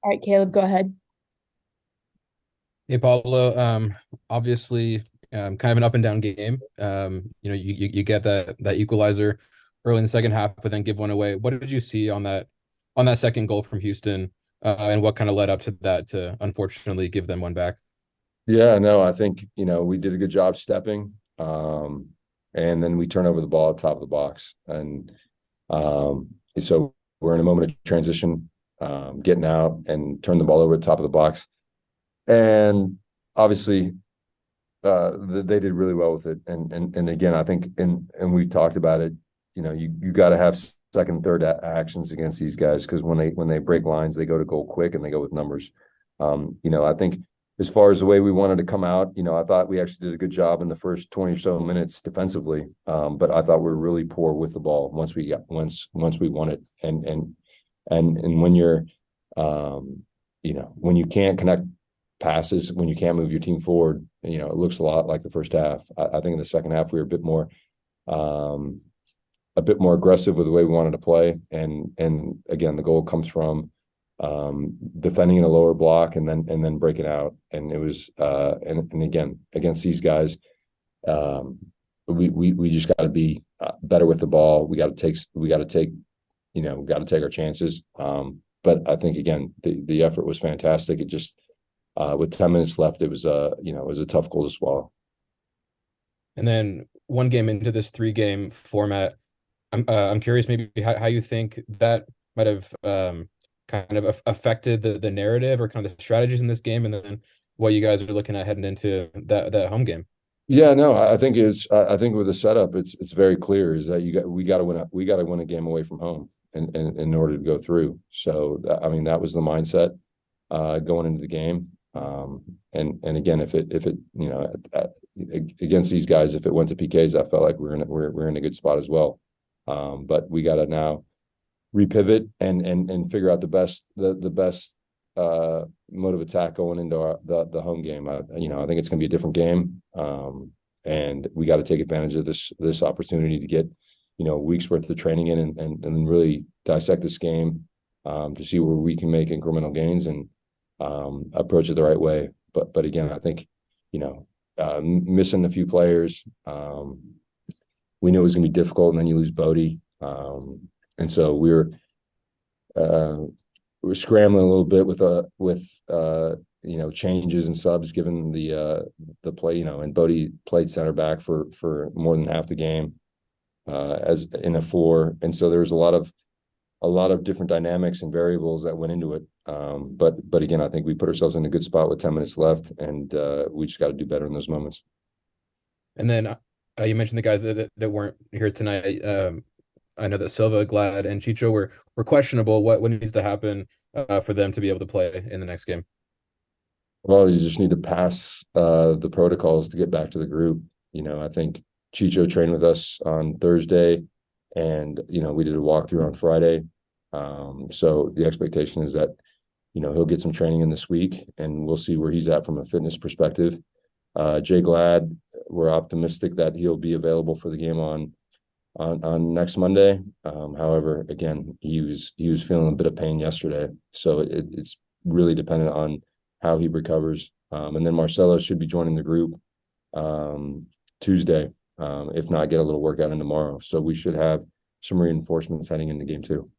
All right, Caleb, go ahead. Hey Pablo, obviously, kind of an up and down game. You get that equalizer early in the second half, but then give one away. What did you see on that second goal from Houston, and what kind of led up to that to unfortunately give them one back? Yeah, no, I think, we did a good job stepping. And then we turn over the ball at the top of the box. And so we're in a moment of transition, getting out and turn the ball over at the top of the box. And obviously, they did really well with it. And again, I think, and we talked about it, you got to have second, third actions against these guys because when they break lines, they go to goal quick and they go with numbers. I think as far as the way we wanted to come out, I thought we actually did a good job in the first 20 or so minutes defensively. But I thought we were really poor with the ball once we won it. And when you're when you can't connect passes, when you can't move your team forward, it looks a lot like the first half. I think in the second half we were um, a bit more aggressive with the way we wanted to play. And again, the goal comes from defending in a lower block and then breaking out. And it was and again against these guys, we just got to be better with the ball. We got to take our chances. But I think again the effort was fantastic. It just with 10 minutes left, it was a tough goal to swallow. And then one game into this three-game format, I'm curious maybe how you think that might have kind of affected the narrative or kind of the strategies in this game, and then what you guys are looking at heading into that home game. Yeah, no, I think with the setup, it's very clear is that we got to win a game away from home in order to go through. So I mean that was the mindset going into the game. And again, if it against these guys, if it went to PKs, I felt like we're in a good spot as well. But we got to now repivot and figure out the best mode of attack going into the home game. I think it's going to be a different game, and we got to take advantage of this opportunity to get a week's worth of training in and really dissect this game to see where we can make incremental gains and approach it the right way. But again, I think missing a few players, we knew it was going to be difficult, and then you lose Bodie, and so we're scrambling a little bit with changes and subs given the play, and Bodie played center back for more than half the game as in a four, and so there was a lot of different dynamics and variables that went into it. But again, I think we put ourselves in a good spot with 10 minutes left, and we just got to do better in those moments. And then you mentioned the guys that weren't here tonight. I know that Silva, Glad, and Chicho were questionable. What needs to happen for them to be able to play in the next game? Well, you just need to pass the protocols to get back to the group. I think Chicho trained with us on Thursday, and we did a walkthrough on Friday. So the expectation is that he'll get some training in this week, and we'll see where he's at from a fitness perspective. Jay Glad, we're optimistic that he'll be available for the game on next Monday. However, again, he was feeling a bit of pain yesterday, so it's really dependent on how he recovers. And then Marcelo should be joining the group Tuesday, if not get a little workout in tomorrow. So we should have some reinforcements heading into game two.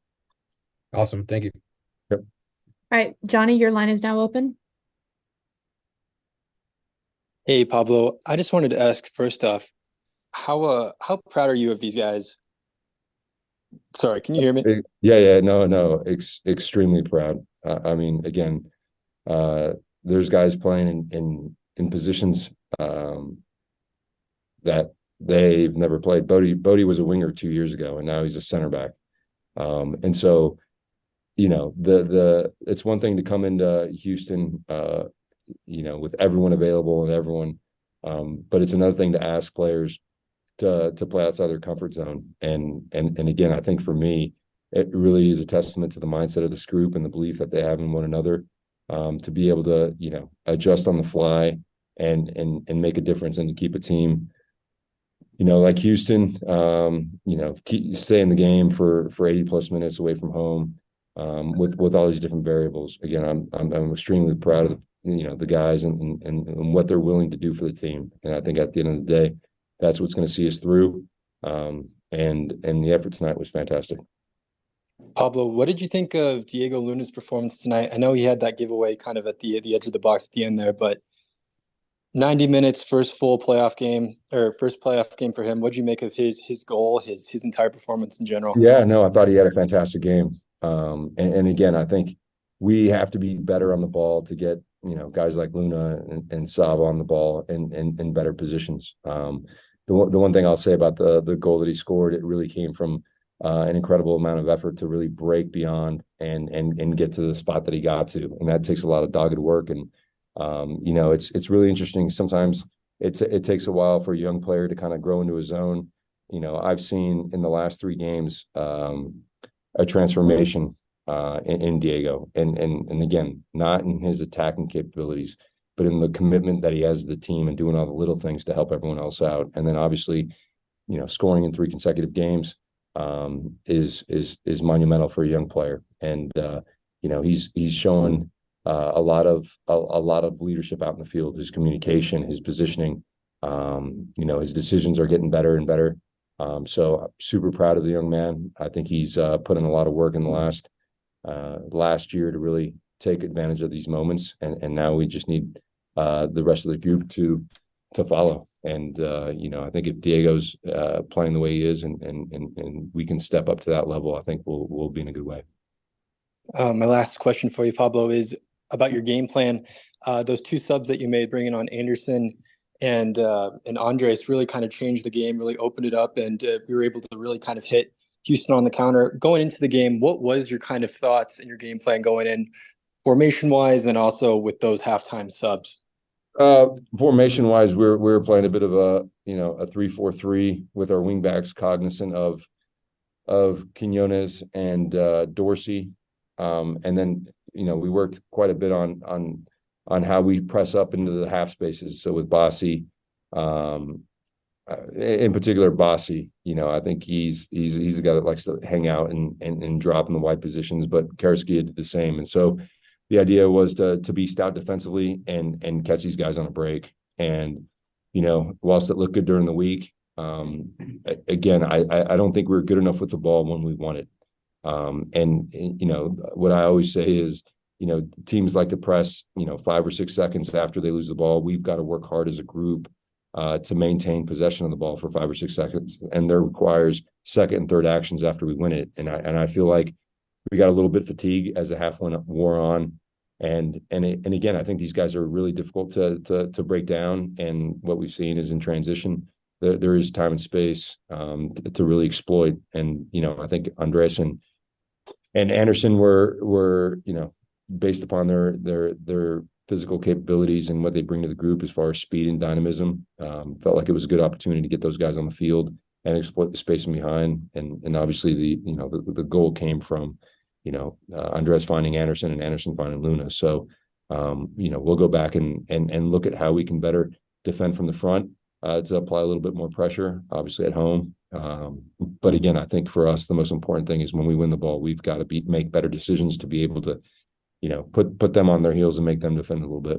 Awesome, thank you. Yep. All right, Johnny, your line is now open. Hey Pablo, I just wanted to ask first off, how proud are you of these guys? Sorry, can you hear me? Yeah, no, extremely proud. I mean, again, there's guys playing in positions that they've never played. Bodie was a winger 2 years ago, and now he's a center back. And so, it's one thing to come into Houston, with everyone available and everyone, but it's another thing to ask players to play outside their comfort zone. And again, I think for me, it really is a testament to the mindset of this group and the belief that they have in one another, to be able to, adjust on the fly and make a difference and to keep a team, like Houston, stay in the game for 80 plus minutes away from home. with all these different variables. Again, I'm extremely proud of the guys and what they're willing to do for the team. And I think at the end of the day, that's what's going to see us through. And the effort tonight was fantastic. Pablo, what did you think of Diego Luna's performance tonight? I know he had that giveaway kind of at the edge of the box at the end there, but 90 minutes, first playoff game for him. What'd you make of his goal, his entire performance in general? Yeah, no, I thought he had a fantastic game. And again, I think we have to be better on the ball to get guys like Luna and Saba on the ball in better positions. The one thing I'll say about the goal that he scored, it really came from an incredible amount of effort to really break beyond and get to the spot that he got to, and that takes a lot of dogged work. And it's really interesting. Sometimes it takes a while for a young player to kind of grow into his own. I've seen in the last 3 games a transformation in Diego, and again, not in his attacking capabilities, but in the commitment that he has to the team and doing all the little things to help everyone else out. And then obviously, scoring in 3 consecutive games is monumental for a young player. And he's showing a lot of leadership out in the field. His communication, his positioning, his decisions are getting better and better. So I'm super proud of the young man. I think he's put in a lot of work in the last year to really take advantage of these moments, and now we just need the rest of the group to follow. And I think if Diego's playing the way he is, and we can step up to that level, I think we'll be in a good way. My last question for you, Pablo, is about your game plan. Those 2 subs that you made, bringing on Anderson and Andres, really kind of changed the game, really opened it up, and we were able to really kind of hit Houston on the counter. Going into the game, what was your kind of thoughts and your game plan going in, formation-wise, and also with those halftime subs? Formation wise, we're playing a bit of a 3-4-3 with our wingbacks cognizant of Quinones and Dorsey, and then we worked quite a bit on how we press up into the half spaces. So with Bassi, in particular Bassi, I think he's a guy that likes to hang out and drop in the wide positions, but Karaskia did the same. And so the idea was to be stout defensively and catch these guys on a break. And, whilst it looked good during the week, again, I don't think we were good enough with the ball when we won it. What I always say is, teams like to press, 5 or 6 seconds after they lose the ball. We've got to work hard as a group to maintain possession of the ball for 5 or 6 seconds. And there requires second and third actions after we win it. And I feel like we got a little bit fatigued as the half wore on, and again, I think these guys are really difficult to break down. And what we've seen is in transition, there is time and space to really exploit. And I think Andres and Anderson were based upon their physical capabilities and what they bring to the group as far as speed and dynamism. Felt like it was a good opportunity to get those guys on the field and exploit the space in behind. And obviously the goal came from Andres finding Anderson and Anderson finding Luna. So, we'll go back and look at how we can better defend from the front to apply a little bit more pressure, obviously at home. But again, I think for us, the most important thing is when we win the ball, we've got to make better decisions to be able to, put them on their heels and make them defend a little bit.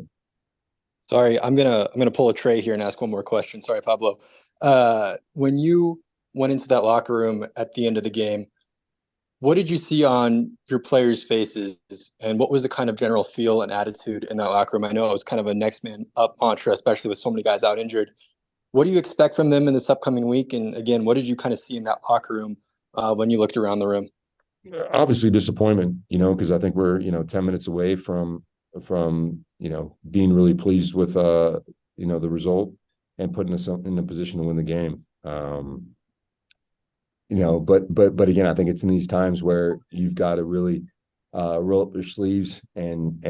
Sorry, I'm gonna pull a tray here and ask one more question. Sorry, Pablo. When you went into that locker room at the end of the game, what did you see on your players' faces, and what was the kind of general feel and attitude in that locker room? I know it was kind of a next man up mantra, especially with so many guys out injured. What do you expect from them in this upcoming week? And again, what did you kind of see in that locker room when you looked around the room? Obviously disappointment, because I think we're 10 minutes away from being really pleased with the result and putting us in a position to win the game. But again, I think it's in these times where you've got to really roll up your sleeves and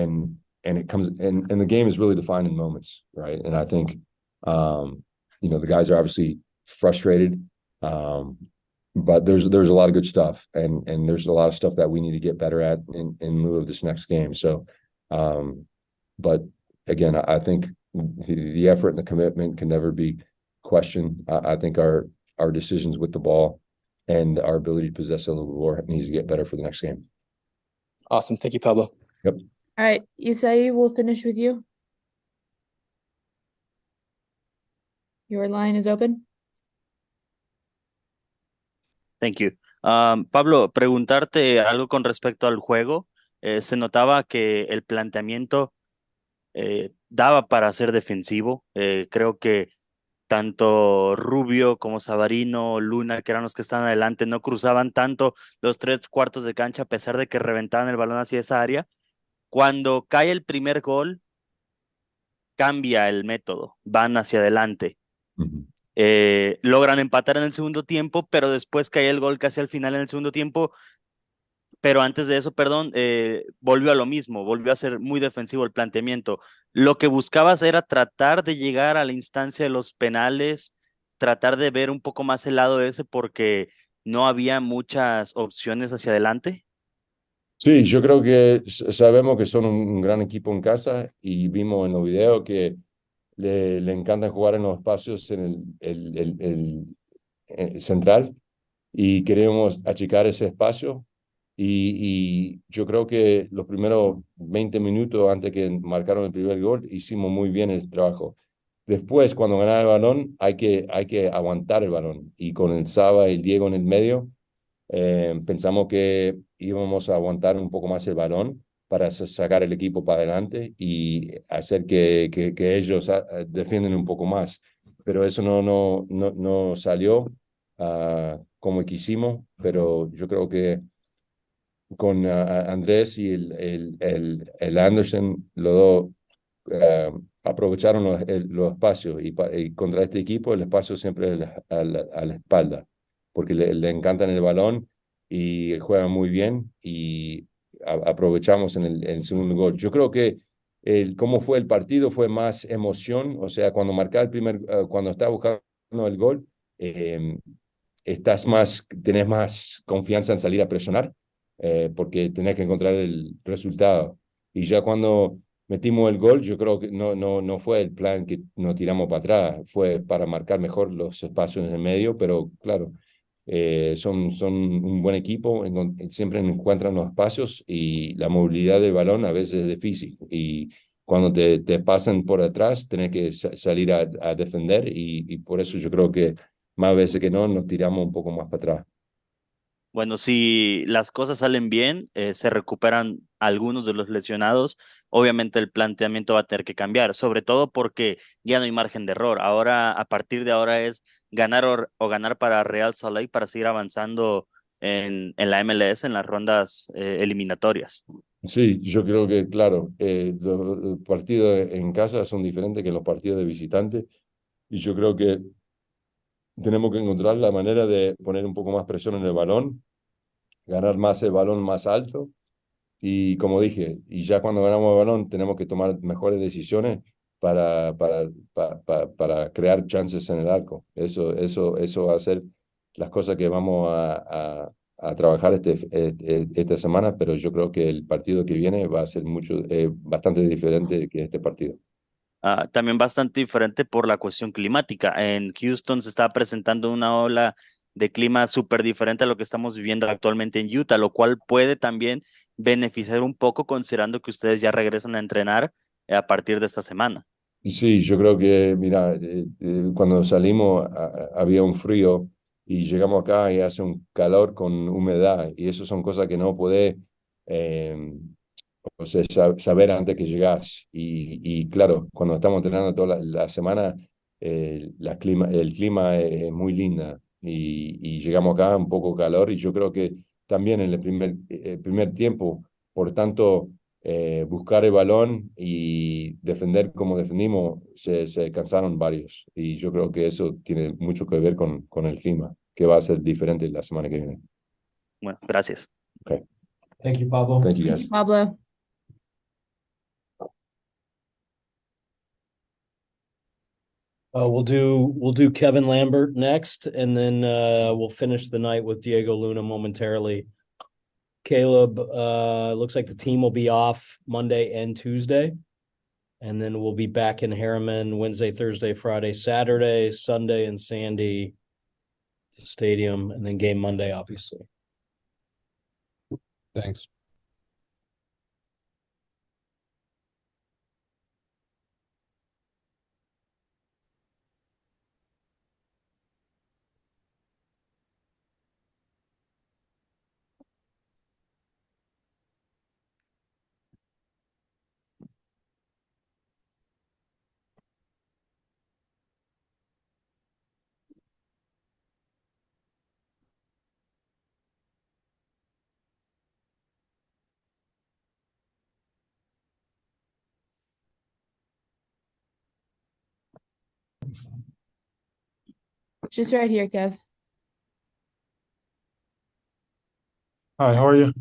it comes and the game is really defined in moments, right? And I think the guys are obviously frustrated, but there's a lot of good stuff, and there's a lot of stuff that we need to get better at in lieu of this next game. So, but again, I think the effort and the commitment can never be questioned. I think our decisions with the ball and our ability to possess a little more needs to get better for the next game. Awesome. Thank you, Pablo. All right, Isai, we'll finish with you. Your line is open. Thank you. Pablo, preguntarte algo con respecto al juego. Se notaba que el planteamiento daba para ser defensivo. Creo que tanto Rubio como Savarino, Luna, que eran los que estaban adelante, no cruzaban tanto los tres cuartos de cancha a pesar de que reventaban el balón hacia esa área. Cuando cae el primer gol, cambia el método, van hacia adelante. Ujú. Logran empatar en el segundo tiempo, pero después cae el gol casi al final en el segundo tiempo. Pero antes de eso, perdón, volvió a lo mismo, volvió a ser muy defensivo el planteamiento. Lo que buscabas era tratar de llegar a la instancia de los penales, tratar de ver un poco más el lado ese porque no había muchas opciones hacia adelante. Sí, yo creo que sabemos que son un gran equipo en casa y vimos en los videos que le encantan jugar en los espacios en el central y queremos achicar ese espacio. Y yo creo que los primeros 20 minutos antes que marcaron el primer gol hicimos muy bien el trabajo. Después, cuando ganan el balón, hay que aguantar el balón. Y con el Saba y el Diego en el medio, pensamos que íbamos a aguantar un poco más el balón para sacar el equipo para adelante y hacer que ellos defienden un poco más. Pero eso no salió como quisimos, pero yo creo que con Andrés y el Anderson, los dos aprovecharon los espacios y contra este equipo el espacio siempre es a la espalda, porque le encantan el balón y juegan muy bien y aprovechamos en el segundo gol. Yo creo que cómo fue el partido fue más emoción, o sea, cuando marcaba el cuando estaba buscando el gol, eh, tenés más confianza en salir a presionar, porque tenés que encontrar el resultado. Y ya cuando metimos el gol, yo creo que no fue el plan que nos tiramos para atrás, fue para marcar mejor los espacios en el medio, pero claro, son un buen equipo, siempre encuentran los espacios y la movilidad del balón a veces es difícil. Y cuando te pasan por atrás, tenés que salir a defender y por eso yo creo que más veces que no nos tiramos un poco más para atrás. Bueno, si las cosas salen bien, se recuperan algunos de los lesionados, obviamente el planteamiento va a tener que cambiar, sobre todo porque ya no hay margen de error. Ahora, a partir de ahora es ganar o ganar para Real Salt Lake para seguir avanzando en la MLS en las rondas eliminatorias. Sí, yo creo que, claro, los partidos en casa son diferentes que los partidos de visitante y yo creo que tenemos que encontrar la manera de poner un poco más presión en el balón, ganar más el balón más alto y como dije, y ya cuando ganamos el balón tenemos que tomar mejores decisiones para crear chances en el arco. Eso va a ser las cosas que vamos a trabajar esta semana, pero yo creo que el partido que viene va a ser bastante diferente que este partido. También bastante diferente por la cuestión climática. En Houston se está presentando una ola de clima súper diferente a lo que estamos viviendo actualmente en Utah, lo cual puede también beneficiar un poco considerando que ustedes ya regresan a entrenar a partir de esta semana. Sí, yo creo que, mira, cuando salimos había un frío y llegamos acá y hace un calor con humedad y eso son cosas que no podés eh, o sea, saber antes que llegás. Y claro, cuando estamos entrenando toda la semana, el clima es muy linda y llegamos acá un poco calor y yo creo que también en el primer tiempo, por tanto, buscar el balón y defender como defendimos, se cansaron varios y yo creo que eso tiene mucho que ver con el clima, que va a ser diferente la semana que viene. Bueno, gracias. Okay. Thank you, Pablo. Thank you, Thank you, guys. Pablo. We'll do Kevon Lambert next, and then we'll finish the night with Diego Luna momentarily. Caleb, looks like the team will be off Monday and Tuesday, and then we'll be back in Harriman Wednesday, Thursday, Friday, Saturday, Sunday, and Sandy, the stadium, and then game Monday, obviously. Thanks. Just right here, Kev. Hi, how are you?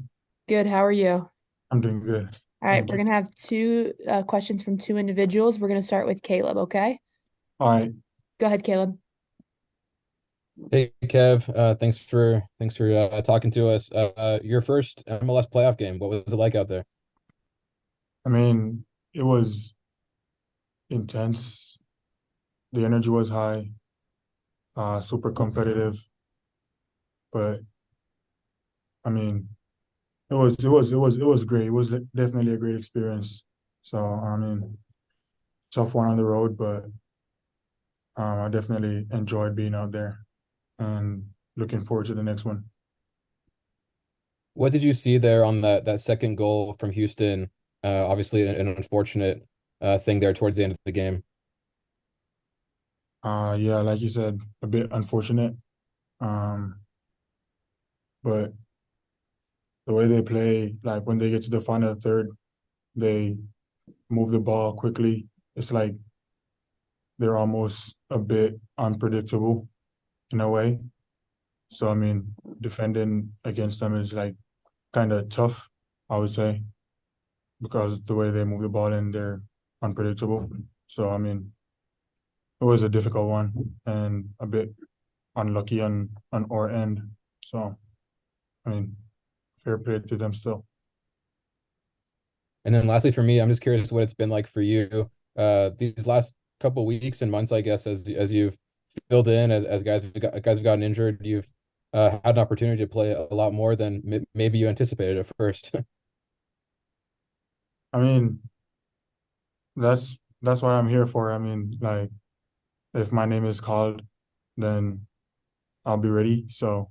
Good. How are you? I'm doing good. All right, Thank we're you. gonna have two questions from two individuals. We're gonna start with Caleb, okay? All right. Go ahead, Caleb. Hey Kev, thanks for talking to us. Your first MLS playoff game, what was it like out there? I mean, it was intense. The energy was high, super competitive, but I mean, it was great. It was definitely a great experience. So, I mean, tough one on the road, but I definitely enjoyed being out there and looking forward to the next one. What did you see there on that second goal from Houston? Obviously an unfortunate thing there towards the end of the game. Yeah, like you said, a bit unfortunate. Um, but the way they play, like when they get to the final third, they move the ball quickly. It's like they're almost a bit unpredictable in a way. So I mean, defending against them is like kind of tough, I would say, because the way they move the ball and they're unpredictable. So I mean, it was a difficult one and a bit unlucky on our end. So I mean, fair play to them still. And then lastly for me, I'm just curious what it's been like for you these last couple weeks and months, I guess, as you've filled in as guys have gotten injured, you've had an opportunity to play a lot more than maybe you anticipated at first. I mean, that's what I'm here for. I mean, like if my name is called, then I'll be ready. So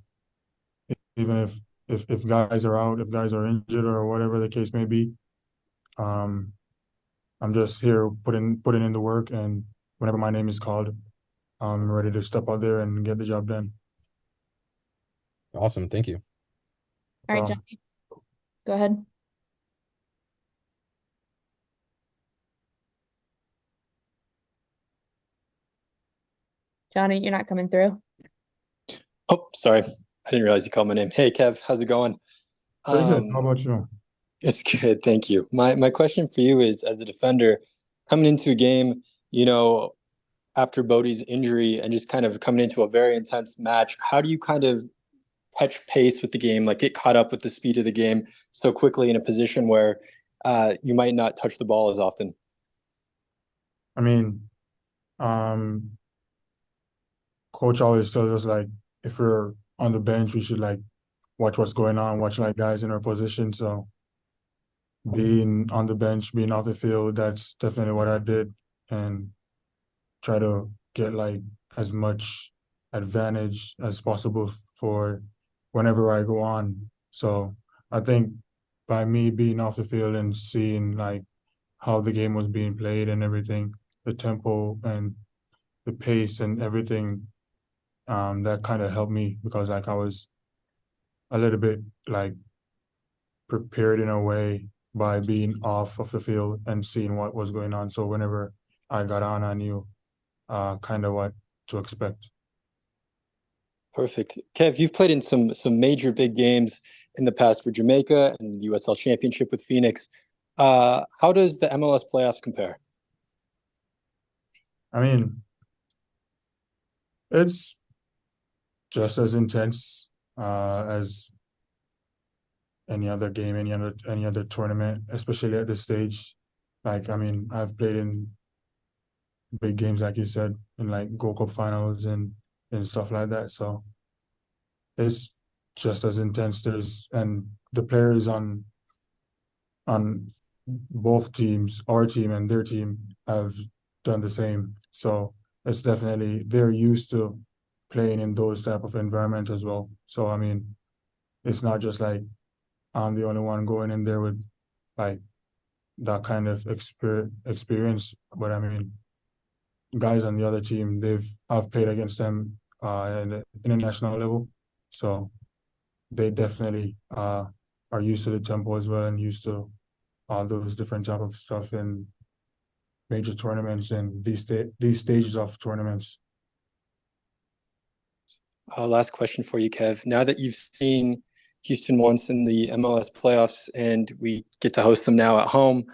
even if guys are out, if guys are injured or whatever the case may be, um, I'm just here putting in the work, and whenever my name is called, I'm ready to step out there and get the job done. Awesome, thank you. All right, So Johnny, go ahead. Johnny, you're not coming through. Oh, sorry. I didn't realize you called my name. Hey, Kev, how's it going? pretty good. How about you? It's good, thank you. My question for you is, as a defender, coming into a game, after Bodie's injury and just kind of coming into a very intense match, how do you kind of catch pace with the game, like get caught up with the speed of the game so quickly in a position where you might not touch the ball as often? I mean, um, coach always tells us like if we're on the bench, we should like watch what's going on, watch like guys in our position. So being on the bench, being off the field, that's definitely what I did, and try to get like as much advantage as possible for whenever I go on. So I think by me being off the field and seeing like how the game was being played and everything, the tempo and the pace and everything, that kind of helped me because like I was a little bit like prepared in a way by being off of the field and seeing what was going on. So whenever I got on, I knew kind of what to expect. Perfect. Kev, you've played in some major big games in the past for Jamaica and the USL Championship with Phoenix. How does the MLS playoffs compare? I mean, it's just as intense as any other game, any other tournament, especially at this stage. Like, I mean, I've played in big games, like you said, in like Gold Cup finals and stuff like that. So it's just as intense. And the players on both teams, our team and their team, have done the same. So it's definitely they're used to playing in those type of environment as well. So I mean, it's not just like I'm the only one going in there with like that kind of experience. But I mean, guys on the other team, I've played against them at the international level, so they definitely are used to the tempo as well and used to all those different type of stuff. And major tournaments and these stages of tournaments. Last question for you, Kev. Now that you've seen Houston once in the MLS playoffs and we get to host them now at home,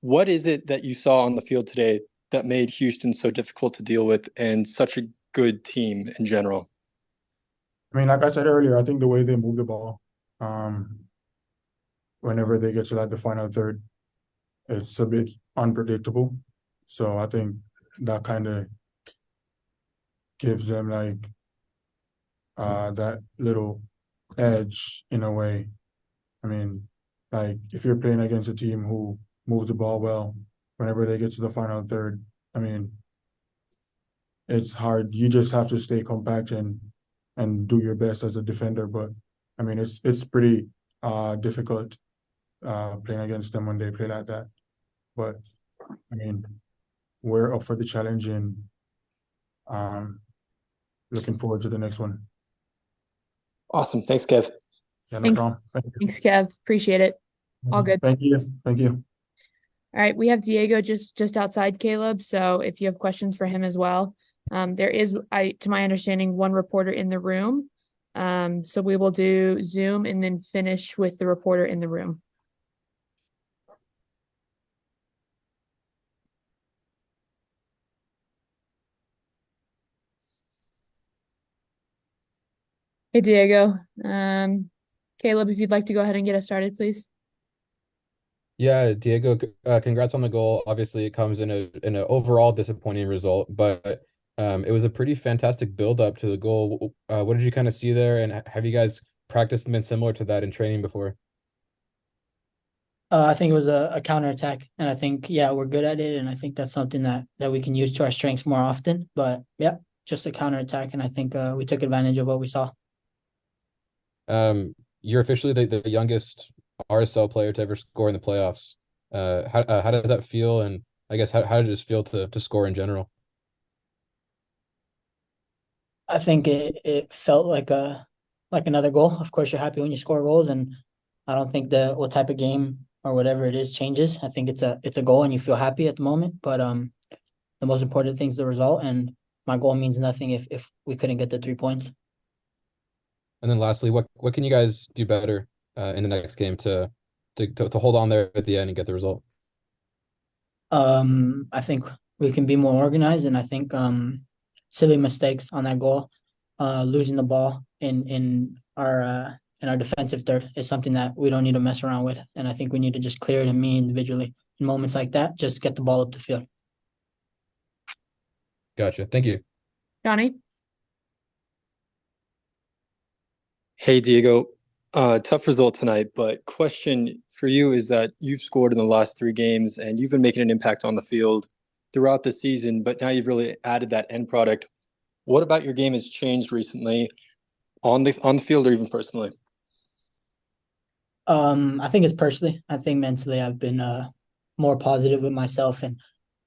what is it that you saw on the field today that made Houston so difficult to deal with and such a good team in general? I mean, like I said earlier, I think the way they move the ball, whenever they get to like the final third, it's a bit unpredictable. So I think that kind of gives them like that little edge in a way. I mean, like if you're playing against a team who moves the ball well, whenever they get to the final third, I mean, it's hard. You just have to stay compact and do your best as a defender. But I mean, it's pretty difficult playing against them when they play like that. But I mean, we're up for the challenge and looking forward to the next one. Awesome. Thanks, Kev. Yeah, no Thanks. problem. Thank you. Thanks, Kev. Appreciate it. All good. Thank you. Thank you. All right, we have Diego just outside Caleb. So if you have questions for him as well, there is, to my understanding, one reporter in the room. So we will do Zoom and then finish with the reporter in the room. Hey, Diego. Caleb, if you'd like to go ahead and get us started, please. Yeah, Diego, congrats on the goal. Obviously, it comes in an overall disappointing result, but it was a pretty fantastic build up to the goal. What did you kind of see there, and have you guys practiced something similar to that in training before? I think it was a counterattack, and I think we're good at it, and I think that's something that we can use to our strengths more often. But yeah, just a counterattack, and I think we took advantage of what we saw. You're officially the youngest RSL player to ever score in the playoffs. How does that feel? And I guess how did it just feel to score in general? I think it felt like another goal. Of course, you're happy when you score goals, and I don't think what type of game or whatever it is changes. I think it's a goal, and you feel happy at the moment. But the most important thing is the result, and my goal means nothing if we couldn't get the 3 points. And then lastly, what can you guys do better in the next game to hold on there at the end and get the result? I think we can be more organized, and I think silly mistakes on that goal, losing the ball in our defensive third is something that we don't need to mess around with, and I think we need to just clear it and me individually in moments like that, just get the ball up the field. Gotcha. Thank you. Johnny? Hey, Diego. Tough result tonight, but question for you is that you've scored in the last 3 games and you've been making an impact on the field throughout the season, but now you've really added that end product. What about your game has changed recently on the field or even personally? I think it's personally. I think mentally I've been more positive with myself, and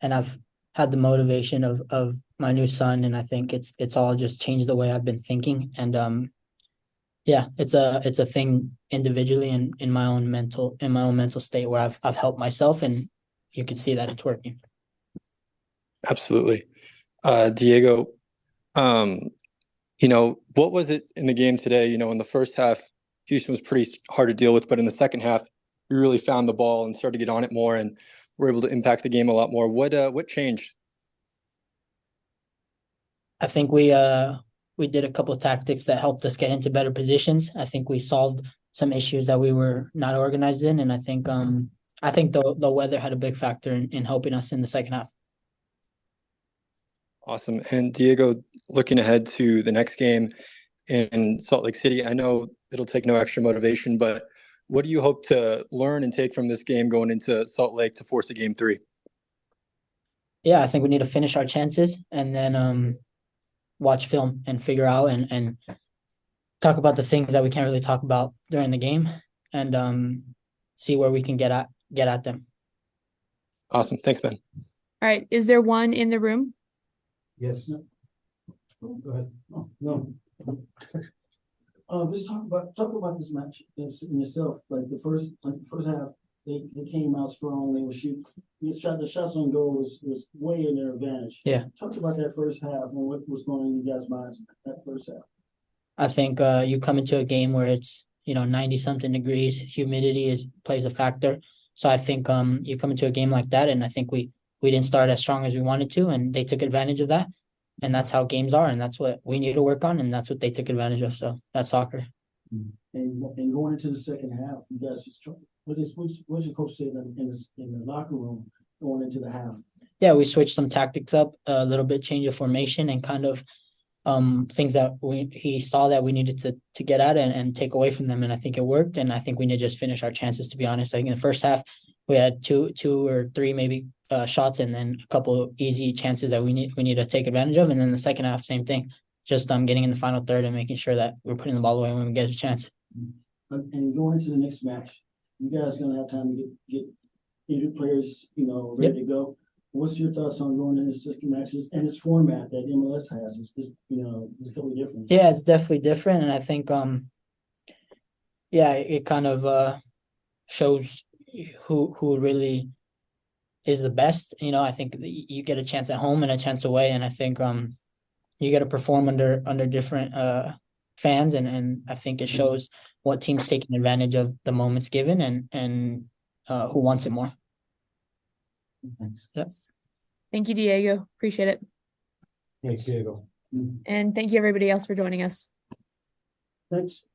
I've had the motivation of my new son, and I think it's all just changed the way I've been thinking, and it's a thing individually and in my own mental state where I've helped myself, and you can see that it's working. Absolutely. Diego, what was it in the game today? In the first half, Houston was pretty hard to deal with, but in the second half, we really found the ball and started to get on it more and were able to impact the game a lot more. What changed? I think we did a couple of tactics that helped us get into better positions. I think we solved some issues that we were not organized in, and I think the weather had a big factor in helping us in the second half. Awesome. And Diego, looking ahead to the next game in Salt Lake City, I know it'll take no extra motivation, but what do you hope to learn and take from this game going into Salt Lake to force a game 3? Yeah, I think we need to finish our chances and then watch film and figure out and talk about the things that we can't really talk about during the game, and see where we can get at them. Awesome. Thanks, Ben. All right, is there one in the room? Yes. No. Go ahead. No. Just talk about this match in yourself. Like the first half, they came out strong. They were the shots on goal was way in their advantage. Yeah. Talk about that first half and what was going on in you guys' minds that first half. I think you come into a game where it's 90 something degrees, humidity plays a factor. So I think you come into a game like that, and I think we didn't start as strong as we wanted to, and they took advantage of that. And that's how games are, and that's what we need to work on, and that's what they took advantage of. So that's soccer. And going into the second half, you guys just what's your coach say in the locker room going into the half? Yeah, we switched some tactics up a little bit, change of formation, and kind of things that he saw that we needed to get at and take away from them, and I think it worked. And I think we need to just finish our chances. To be honest, I think in the first half we had two or three maybe shots, and then a couple of easy chances that we need to take advantage of. And then the second half, same thing, just getting in the final third and making sure that we're putting the ball away when we get a chance. And going into the next match, you guys gonna have time to get injured players, ready to go. What's your thoughts on going into second matches and this format that MLS has? It's just, it's totally different. Yeah, it's definitely different, and I think it kind of shows who really is the best. I think you get a chance at home and a chance away, and I think you got to perform under different fans, and I think it shows what teams taking advantage of the moments given and who wants it more. Thanks. Yep. Thank you, Diego. Appreciate it. Thanks, Diego. And thank you everybody else for joining us. Thanks.